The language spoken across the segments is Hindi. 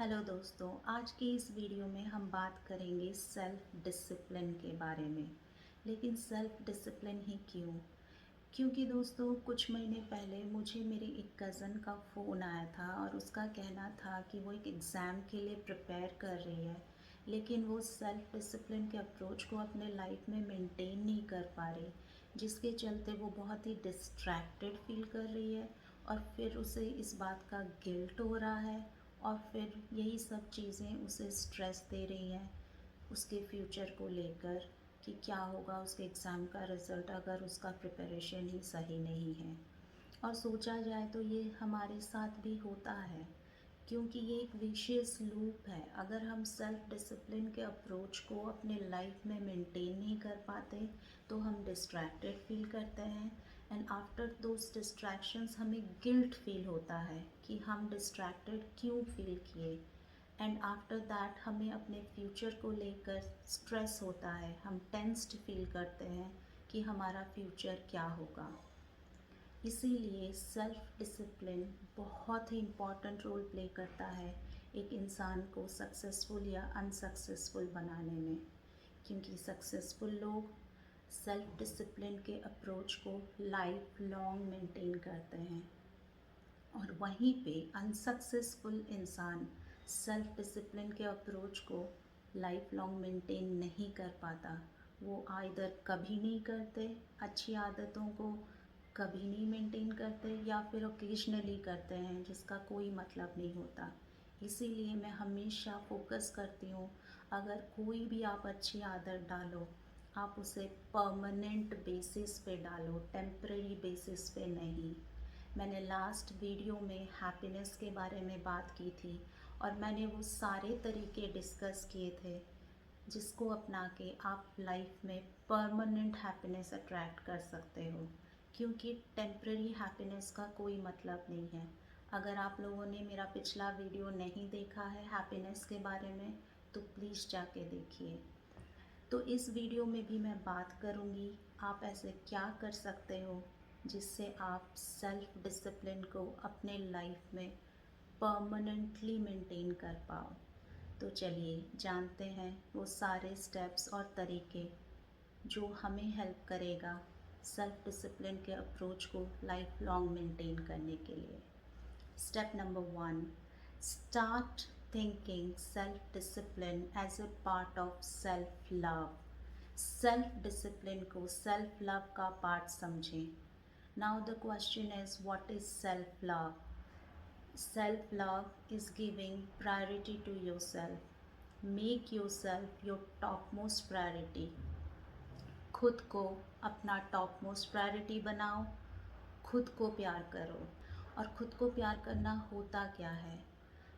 हेलो दोस्तों, आज की इस वीडियो में हम बात करेंगे सेल्फ डिसिप्लिन के बारे में। लेकिन सेल्फ डिसिप्लिन ही क्यों? क्योंकि दोस्तों कुछ महीने पहले मुझे मेरे एक कज़न का फ़ोन आया था और उसका कहना था कि वो एक एग्ज़ाम के लिए प्रिपेयर कर रही है, लेकिन वो सेल्फ डिसिप्लिन के अप्रोच को अपने लाइफ में मेंटेन नहीं कर पा रही, जिसके चलते वो बहुत ही डिस्ट्रैक्टेड फील कर रही है और फिर उसे इस बात का गिल्ट हो रहा है और फिर यही सब चीज़ें उसे स्ट्रेस दे रही हैं उसके फ्यूचर को लेकर कि क्या होगा उसके एग्ज़ाम का रिज़ल्ट अगर उसका प्रिपरेशन ही सही नहीं है। और सोचा जाए तो ये हमारे साथ भी होता है, क्योंकि ये एक विशियस लूप है। अगर हम सेल्फ डिसिप्लिन के अप्रोच को अपने लाइफ में मेंटेन नहीं कर पाते तो हम डिस्ट्रैक्टेड फील करते हैं एंड आफ्टर दोज डिस्ट्रैक्शंस हमें गिल्ट फील होता है कि हम डिस्ट्रैक्टेड क्यों फील किए एंड आफ्टर दैट हमें अपने फ्यूचर को लेकर स्ट्रेस होता है, हम टेंस्ड फील करते हैं कि हमारा फ्यूचर क्या होगा। इसीलिए सेल्फ डिसिप्लिन बहुत ही इम्पॉर्टेंट रोल प्ले करता है एक इंसान को सक्सेसफुल या अनसक्सेसफुल बनाने में, क्योंकि सक्सेसफुल लोग सेल्फ डिसिप्लिन के अप्रोच को लाइफ लॉन्ग मेंटेन करते हैं और वहीं पे अनसक्सेसफुल इंसान सेल्फ डिसिप्लिन के अप्रोच को लाइफ लॉन्ग मेंटेन नहीं कर पाता। वो आइदर कभी नहीं करते अच्छी आदतों को, कभी नहीं मेंटेन करते या फिर ओकेजनली करते हैं जिसका कोई मतलब नहीं होता। इसीलिए मैं हमेशा फोकस करती हूँ, अगर कोई भी आप अच्छी आदत डालो, आप उसे परमानेंट बेसिस पे डालो, टेम्परेरी बेसिस पे नहीं। मैंने लास्ट वीडियो में हैप्पीनेस के बारे में बात की थी और मैंने वो सारे तरीके डिस्कस किए थे जिसको अपना के आप लाइफ में परमानेंट हैप्पीनेस अट्रैक्ट कर सकते हो, क्योंकि टेम्परेरी हैप्पीनेस का कोई मतलब नहीं है। अगर आप लोगों ने मेरा पिछला वीडियो नहीं देखा है हैप्पीनेस के बारे में तो प्लीज़ जाके देखिए। तो इस वीडियो में भी मैं बात करूँगी आप ऐसे क्या कर सकते हो जिससे आप सेल्फ डिसिप्लिन को अपने लाइफ में परमानेंटली मेंटेन कर पाओ। तो चलिए जानते हैं वो सारे स्टेप्स और तरीके जो हमें हेल्प करेगा सेल्फ डिसिप्लिन के अप्रोच को लाइफ लॉन्ग मेंटेन करने के लिए। Step number 1, start thinking self discipline as a part of self love. Self discipline को सेल्फ लव का पार्ट समझें। Now the question is what is self love? Self love is giving priority to yourself. Make yourself your top most priority. खुद को अपना टॉप मोस्ट प्रायोरिटी बनाओ, खुद को प्यार करो। और खुद को प्यार करना होता क्या है?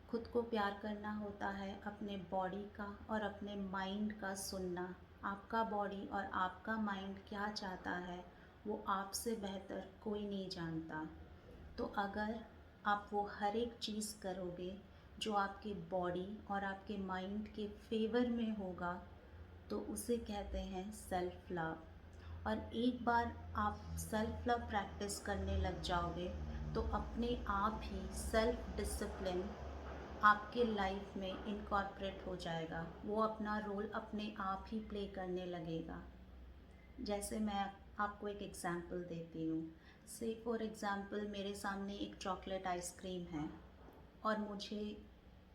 खुद को प्यार करना होता है अपने बॉडी का और अपने माइंड का सुनना। आपका बॉडी और आपका माइंड क्या चाहता है वो आपसे बेहतर कोई नहीं जानता। तो अगर आप वो हर एक चीज़ करोगे जो आपके बॉडी और आपके माइंड के फेवर में होगा तो उसे कहते हैं सेल्फ लव। और एक बार आप सेल्फ लव प्रैक्टिस करने लग जाओगे तो अपने आप ही सेल्फ डिसिप्लिन आपके लाइफ में इनकॉर्पोरेट हो जाएगा, वो अपना रोल अपने आप ही प्ले करने लगेगा। जैसे मैं आपको एक एग्ज़ाम्पल देती हूँ। से फॉर एग्ज़ाम्पल मेरे सामने एक चॉकलेट आइसक्रीम है और मुझे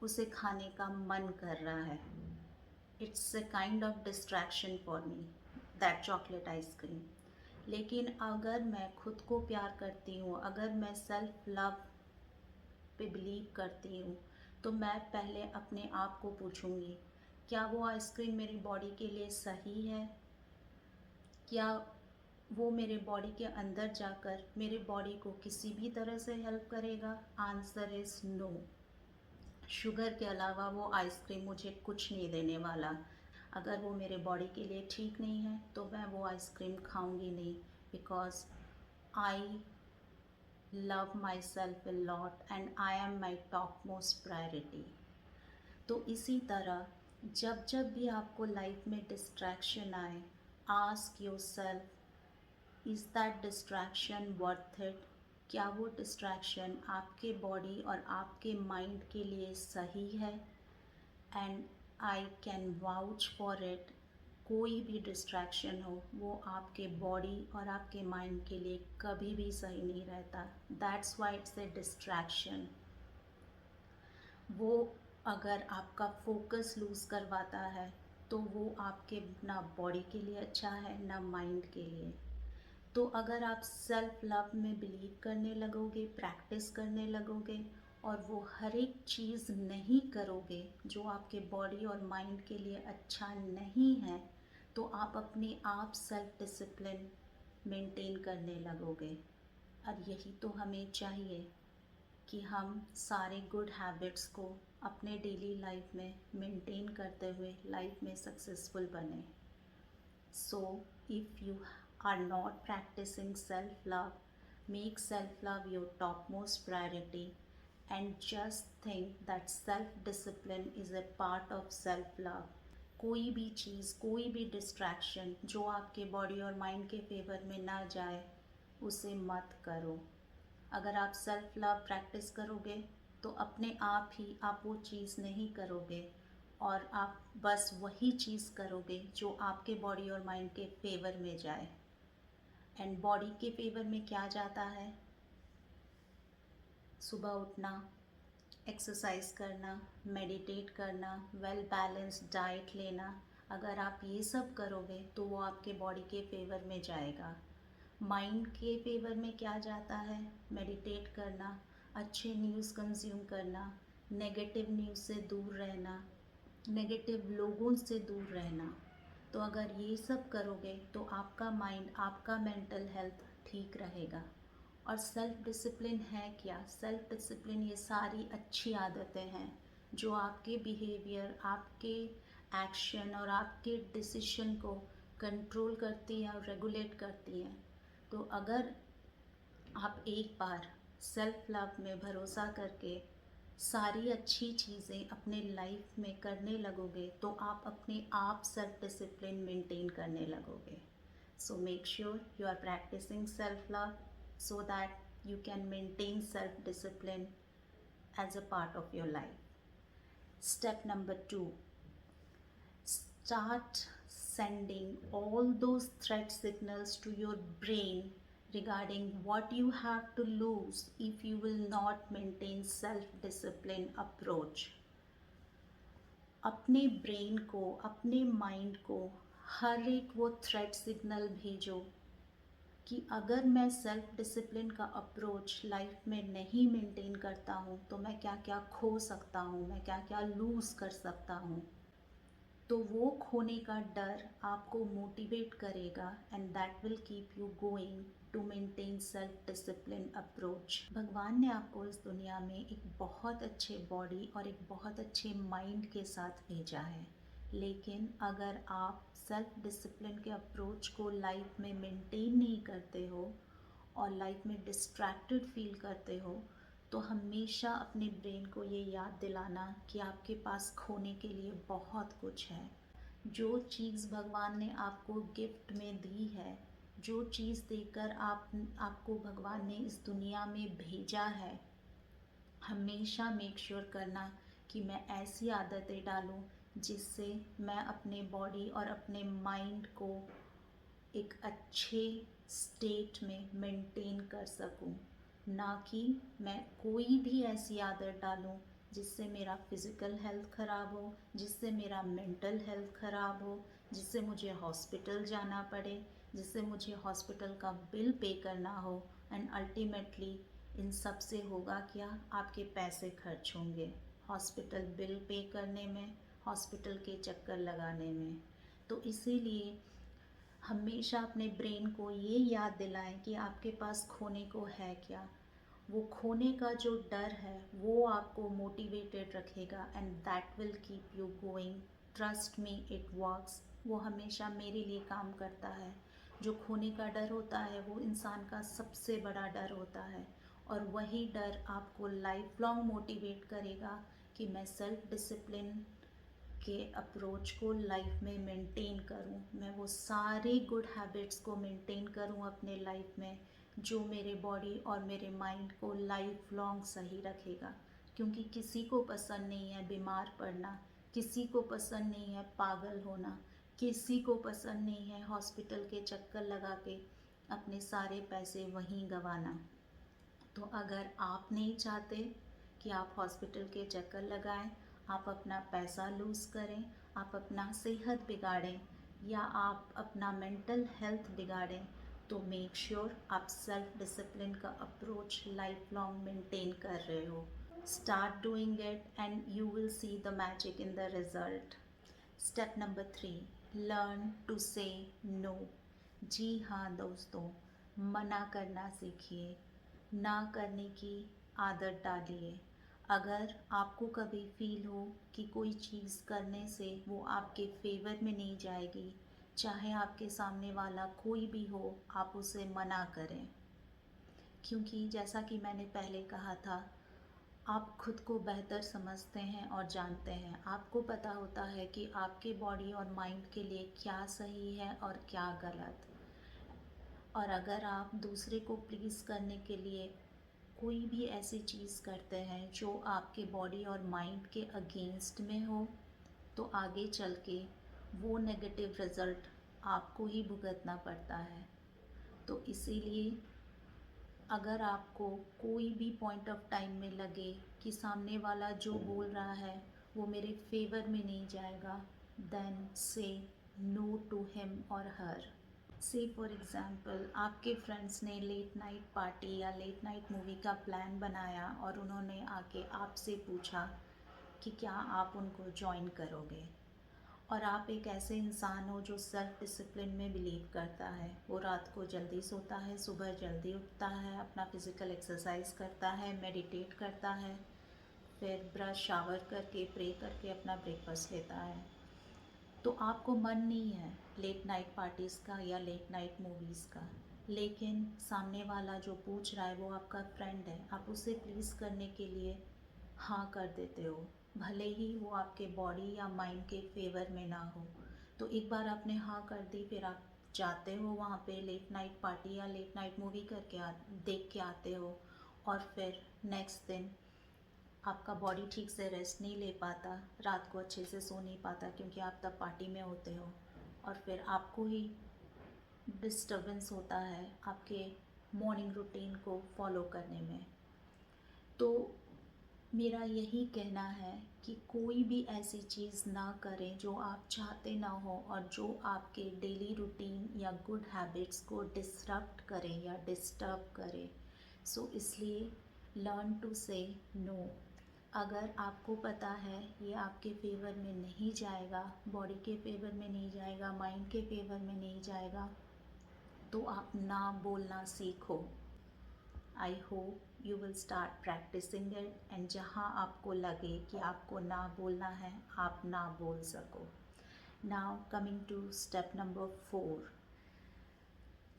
उसे खाने का मन कर रहा है। It's a kind of distraction for me, that chocolate ice cream. लेकिन अगर मैं खुद को प्यार करती हूँ, अगर मैं सेल्फ लव पे बिलीव करती हूँ तो मैं पहले अपने आप को पूछूँगी क्या वो आइसक्रीम मेरी बॉडी के लिए सही है? क्या वो मेरे बॉडी के अंदर जाकर मेरे बॉडी को किसी भी तरह से हेल्प करेगा? Answer is no. शुगर के अलावा वो आइसक्रीम मुझे कुछ नहीं देने वाला। अगर वो मेरे बॉडी के लिए ठीक नहीं है तो मैं वो आइसक्रीम खाऊंगी नहीं, because I love my self a lot and I am my top most priority. तो इसी तरह जब जब भी आपको लाइफ में डिस्ट्रैक्शन आए, ask your self, is that distraction worth it? क्या वो डिस्ट्रैक्शन आपके बॉडी और आपके माइंड के लिए सही है? And I can vouch for it, कोई भी डिस्ट्रैक्शन हो वो आपके बॉडी और आपके माइंड के लिए कभी भी सही नहीं रहता। That's why it's a distraction. वो अगर आपका फोकस लूज़ करवाता है तो वो आपके ना बॉडी के लिए अच्छा है ना माइंड के लिए। तो अगर आप सेल्फ लव में बिलीव करने लगोगे, प्रैक्टिस करने लगोगे और वो हर एक चीज़ नहीं करोगे जो आपके बॉडी और माइंड के लिए अच्छा नहीं है, तो आप अपने आप सेल्फ डिसिप्लिन मेंटेन करने लगोगे। और यही तो हमें चाहिए कि हम सारे गुड हैबिट्स को अपने डेली लाइफ में मेंटेन करते हुए लाइफ में सक्सेसफुल बने। So, if you are not practicing self love, make self love your topmost priority and just think that self discipline is a part of self love. कोई भी चीज़, कोई भी डिस्ट्रैक्शन जो आपके बॉडी और माइंड के फेवर में ना जाए उसे मत करो। अगर आप सेल्फ लव प्रैक्टिस करोगे तो अपने आप ही आप वो चीज़ नहीं करोगे और आप बस वही चीज़ करोगे जो आपके बॉडी और माइंड के फेवर में जाए। एंड बॉडी के फेवर में क्या जाता है? सुबह उठना, एक्सरसाइज करना, मेडिटेट करना, वेल बैलेंस्ड डाइट लेना। अगर आप ये सब करोगे तो वो आपके बॉडी के फेवर में जाएगा। माइंड के फेवर में क्या जाता है? मेडिटेट करना, अच्छे न्यूज़ कंज्यूम करना, नेगेटिव न्यूज़ से दूर रहना, नेगेटिव लोगों से दूर रहना। तो अगर ये सब करोगे तो आपका माइंड, आपका मेंटल हेल्थ ठीक रहेगा। और सेल्फ डिसिप्लिन है क्या? सेल्फ डिसिप्लिन ये सारी अच्छी आदतें हैं जो आपके बिहेवियर, आपके एक्शन और आपके डिसीजन को कंट्रोल करती हैं और रेगुलेट करती हैं। तो अगर आप एक बार सेल्फ लव में भरोसा करके सारी अच्छी चीज़ें अपने लाइफ में करने लगोगे तो आप अपने आप सेल्फ डिसिप्लिन मेंटेन करने लगोगे। So make sure you are practising self love so that you can maintain self discipline as a part of your life. Step number 2, start sending all those threat signals to your brain regarding what you have to lose if you will not maintain self discipline approach. अपने ब्रेन को, अपने माइंड को हर एक वो थ्रेट सिग्नल भेजो कि अगर मैं सेल्फ डिसिप्लिन का अप्रोच लाइफ में नहीं मेंटेन करता हूँ तो मैं क्या क्या खो सकता हूँ, मैं क्या क्या लूज़ कर सकता हूँ। तो वो खोने का डर आपको मोटिवेट करेगा and that will keep you going to maintain self discipline approach. भगवान ने आपको इस दुनिया में एक बहुत अच्छे बॉडी और एक बहुत अच्छे माइंड के साथ भेजा है, लेकिन अगर आप सेल्फ डिसिप्लिन के अप्रोच को लाइफ में मेंटेन नहीं करते हो और लाइफ में डिस्ट्रैक्टेड फील करते हो तो हमेशा अपने ब्रेन को ये याद दिलाना कि आपके पास खोने के लिए बहुत कुछ है। जो चीज़ भगवान ने आपको गिफ्ट में दी है, जो चीज़ देकर आपको भगवान ने इस दुनिया में भेजा है, हमेशा मेक श्योर करना कि मैं ऐसी आदतें डालूं जिससे मैं अपने बॉडी और अपने माइंड को एक अच्छे स्टेट में मेंटेन कर सकूं, ना कि मैं कोई भी ऐसी आदत डालूं जिससे मेरा फिज़िकल हेल्थ ख़राब हो, जिससे मेरा मेंटल हेल्थ ख़राब हो, जिससे मुझे हॉस्पिटल जाना पड़े, जिससे मुझे हॉस्पिटल का बिल पे करना हो। एंड अल्टीमेटली इन सब से होगा क्या? आपके पैसे खर्च होंगे हॉस्पिटल बिल पे करने में, हॉस्पिटल के चक्कर लगाने में। तो इसीलिए हमेशा अपने ब्रेन को ये याद दिलाएं कि आपके पास खोने को है क्या। वो खोने का जो डर है वो आपको मोटिवेटेड रखेगा and that will keep you going. Trust me, it works. वो हमेशा मेरे लिए काम करता है। जो खोने का डर होता है वो इंसान का सबसे बड़ा डर होता है और वही डर आपको लाइफ लॉन्ग मोटिवेट करेगा कि मैं सेल्फ डिसिप्लिन के अप्रोच को लाइफ में मेंटेन करूं, मैं वो सारे गुड हैबिट्स को मेंटेन करूं अपने लाइफ में जो मेरे बॉडी और मेरे माइंड को लाइफ लॉन्ग सही रखेगा। क्योंकि किसी को पसंद नहीं है बीमार पड़ना, किसी को पसंद नहीं है पागल होना, किसी को पसंद नहीं है हॉस्पिटल के चक्कर लगा के अपने सारे पैसे वहीं गंवाना। तो अगर आप नहीं चाहते कि आप हॉस्पिटल के चक्कर लगाएं, आप अपना पैसा लूज़ करें, आप अपना सेहत बिगाड़ें या आप अपना मेंटल हेल्थ बिगाड़ें, तो मेक श्योर आप सेल्फ डिसिप्लिन का अप्रोच लाइफ लॉन्ग मेंटेन कर रहे हो। Start doing it and you will see the magic in the result. Step number 3, learn to say no. जी हाँ दोस्तों, मना करना सीखिए, ना करने की आदत डालिए। अगर आपको कभी फील हो कि कोई चीज़ करने से वो आपके फेवर में नहीं जाएगी, चाहे आपके सामने वाला कोई भी हो, आप उसे मना करें। क्योंकि जैसा कि मैंने पहले कहा था, आप खुद को बेहतर समझते हैं और जानते हैं। आपको पता होता है कि आपके बॉडी और माइंड के लिए क्या सही है और क्या गलत। और अगर आप दूसरे को प्लीज़ करने के लिए कोई भी ऐसी चीज़ करते हैं जो आपके बॉडी और माइंड के अगेंस्ट में हो, तो आगे चल के वो नेगेटिव रिज़ल्ट आपको ही भुगतना पड़ता है। तो इसीलिए अगर आपको कोई भी पॉइंट ऑफ टाइम में लगे कि सामने वाला जो बोल रहा है वो मेरे फेवर में नहीं जाएगा, देन से नो टू हिम और हर। से फॉर एग्ज़ाम्पल, आपके फ्रेंड्स ने लेट नाइट पार्टी या लेट नाइट मूवी का प्लान बनाया और उन्होंने आके आपसे पूछा कि क्या आप उनको ज्वाइन करोगे। और आप एक ऐसे इंसान हो जो सेल्फ डिसिप्लिन में बिलीव करता है। वो रात को जल्दी सोता है, सुबह जल्दी उठता है, अपना फिज़िकल एक्सरसाइज करता है, मेडिटेट करता है, फिर ब्रश शावर करके प्रे करके अपना ब्रेकफास्ट लेता है। तो आपको मन नहीं है लेट नाइट पार्टीज़ का या लेट नाइट मूवीज़ का, लेकिन सामने वाला जो पूछ रहा है वो आपका फ्रेंड है, आप उसे प्लीज़ करने के लिए हाँ कर देते हो, भले ही वो आपके बॉडी या माइंड के फेवर में ना हो। तो एक बार आपने हाँ कर दी, फिर आप जाते हो वहाँ पे लेट नाइट पार्टी या लेट नाइट मूवी देख के आते हो, और फिर नेक्स्ट दिन आपका बॉडी ठीक से रेस्ट नहीं ले पाता, रात को अच्छे से सो नहीं पाता क्योंकि आप तब पार्टी में होते हो, और फिर आपको ही डिस्टर्बेंस होता है आपके मॉर्निंग रूटीन को फॉलो करने में। तो मेरा यही कहना है कि कोई भी ऐसी चीज़ ना करें जो आप चाहते ना हो और जो आपके डेली रूटीन या गुड हैबिट्स को डिसरप्ट करें या डिस्टर्ब करें। सो इसलिए लर्न टू से नो। अगर आपको पता है ये आपके फेवर में नहीं जाएगा, बॉडी के फेवर में नहीं जाएगा, माइंड के फेवर में नहीं जाएगा, तो आप ना बोलना सीखो। I hope you will start practising it, and जहाँ आपको लगे कि आपको ना बोलना है, आप ना बोल सको। Now coming to step number 4,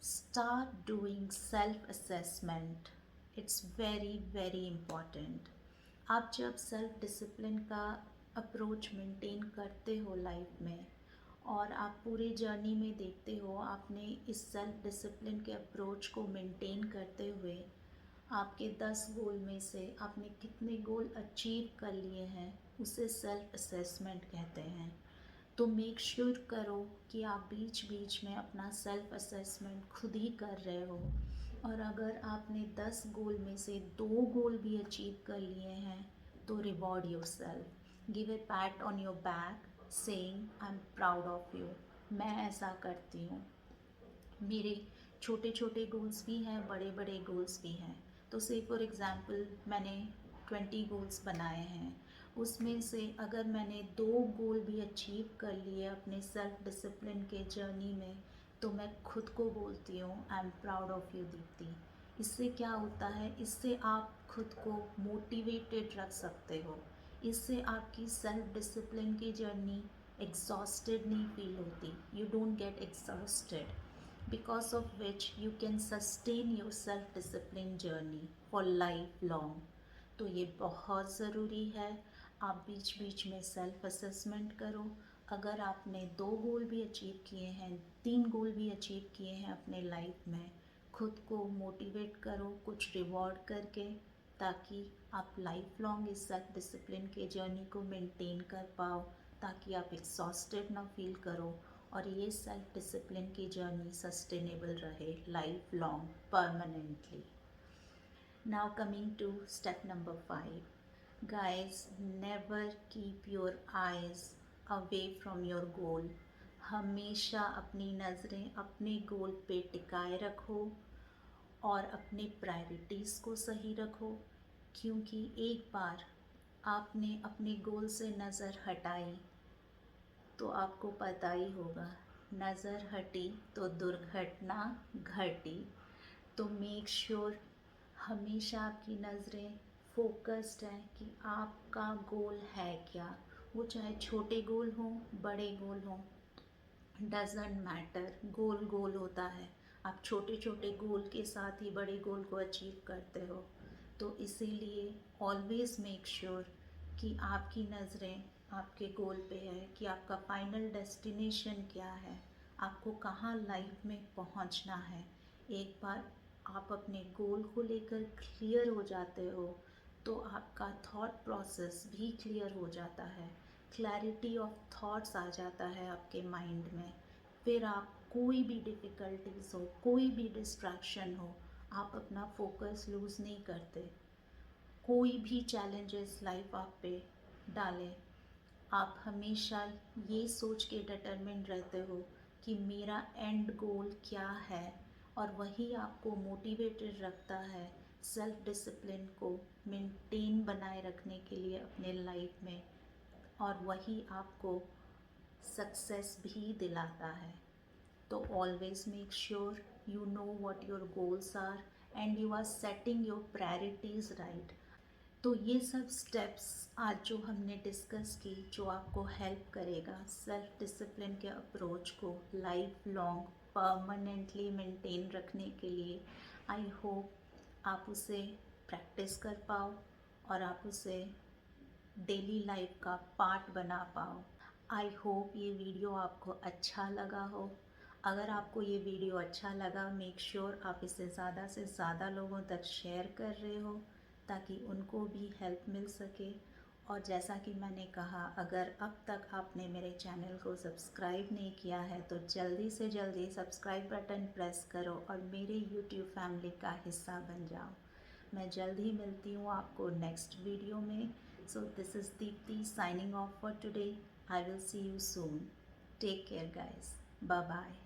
start doing self assessment. It's very very important. आप जब सेल्फ डिसिप्लिन का अप्रोच मेंटेन करते हो लाइफ में, और आप पूरे जर्नी में देखते हो आपने इस सेल्फ डिसिप्लिन के अप्रोच को मेंटेन करते हुए आपके 10 गोल में से आपने कितने गोल अचीव कर लिए हैं, उसे सेल्फ असेसमेंट कहते हैं। तो मेक श्योर करो कि आप बीच बीच में अपना सेल्फ असेसमेंट खुद ही कर रहे हो। और अगर आपने 10 गोल में से 2 गोल भी अचीव कर लिए हैं, तो reward your self, give a PAT on your back saying I am proud of you. मैं ऐसा करती हूँ। मेरे छोटे छोटे गोल्स भी हैं, बड़े बड़े गोल्स भी हैं। तो से फॉर एग्ज़ाम्पल मैंने 20 गोल्स बनाए हैं, उसमें से अगर मैंने 2 गोल भी अचीव कर लिए अपने सेल्फ डिसिप्लिन के जर्नी में, तो मैं खुद को बोलती हूँ I am proud of you Deepti. इससे क्या होता है, इससे आप खुद को मोटिवेटेड रख सकते हो। इससे आपकी सेल्फ डिसिप्लिन की जर्नी एग्जॉस्टेड नहीं फील होती, you don't get exhausted, because of which you can sustain your self discipline journey for life long। तो ये बहुत ज़रूरी है, आप बीच बीच में सेल्फ असेसमेंट करो। अगर आपने 2 गोल भी अचीव किए हैं, 3 गोल भी अचीव किए हैं अपने लाइफ में, खुद को मोटिवेट करो कुछ रिवॉर्ड करके, ताकि आप लाइफ लॉन्ग इस सेल्फ डिसिप्लिन के जर्नी को मेंटेन कर पाओ, ताकि आप एग्जॉस्टेड ना फील करो और ये सेल्फ डिसिप्लिन की जर्नी सस्टेनेबल रहे life long permanently. Now coming to step number 5, guys, never keep your eyes away from your goal. हमेशा अपनी नज़रें अपने गोल पे टिकाए रखो और अपने प्रायोरिटीज़ को सही रखो, क्योंकि एक बार आपने अपने गोल से नज़र हटाई तो आपको पता ही होगा, नज़र हटी तो दुर्घटना घटी। तो मेक श्योर हमेशा आपकी नज़रें फोकस्ड हैं कि आपका गोल है क्या। वो चाहे छोटे गोल हों बड़े गोल हों, डजेंट मैटर, गोल गोल होता है। आप छोटे छोटे गोल के साथ ही बड़े गोल को अचीव करते हो। तो इसीलिए ऑलवेज़ मेक श्योर कि आपकी नज़रें आपके गोल पे है, कि आपका फाइनल डेस्टिनेशन क्या है, आपको कहाँ लाइफ में पहुंचना है। एक बार आप अपने गोल को लेकर क्लियर हो जाते हो तो आपका थॉट प्रोसेस भी क्लियर हो जाता है, क्लैरिटी ऑफ थॉट्स आ जाता है आपके माइंड में। फिर आप कोई भी डिफ़िकल्टीज हो, कोई भी डिस्ट्रैक्शन हो, आप अपना फोकस लूज़ नहीं करते। कोई भी चैलेंजेस लाइफ आप पे डाले, आप हमेशा ये सोच के डिटरमिन्ड रहते हो कि मेरा एंड गोल क्या है, और वही आपको मोटिवेटेड रखता है सेल्फ डिसिप्लिन को मेंटेन बनाए रखने के लिए अपने लाइफ में, और वही आपको सक्सेस भी दिलाता है। तो always make sure you know what your goals are and you are setting your priorities right. तो ये सब स्टेप्स आज जो हमने डिस्कस की, जो आपको हेल्प करेगा सेल्फ डिसिप्लिन के अप्रोच को लाइफ लॉन्ग परमानेंटली मेंटेन रखने के लिए, आई होप आप उसे प्रैक्टिस कर पाओ और आप उसे डेली लाइफ का पार्ट बना पाओ। आई होप ये वीडियो आपको अच्छा लगा हो। अगर आपको ये वीडियो अच्छा लगा, मेक श्योर आप इसे ज़्यादा से ज़्यादा लोगों तक शेयर कर रहे हो, ताकि उनको भी हेल्प मिल सके। और जैसा कि मैंने कहा, अगर अब तक आपने मेरे चैनल को सब्सक्राइब नहीं किया है तो जल्दी से जल्दी सब्सक्राइब बटन प्रेस करो और मेरे यूट्यूब फैमिली का हिस्सा बन जाओ। मैं जल्द ही मिलती हूँ आपको नेक्स्ट वीडियो में। So this is Deepti signing off for today. I will see you soon. Take care guys. Bye bye.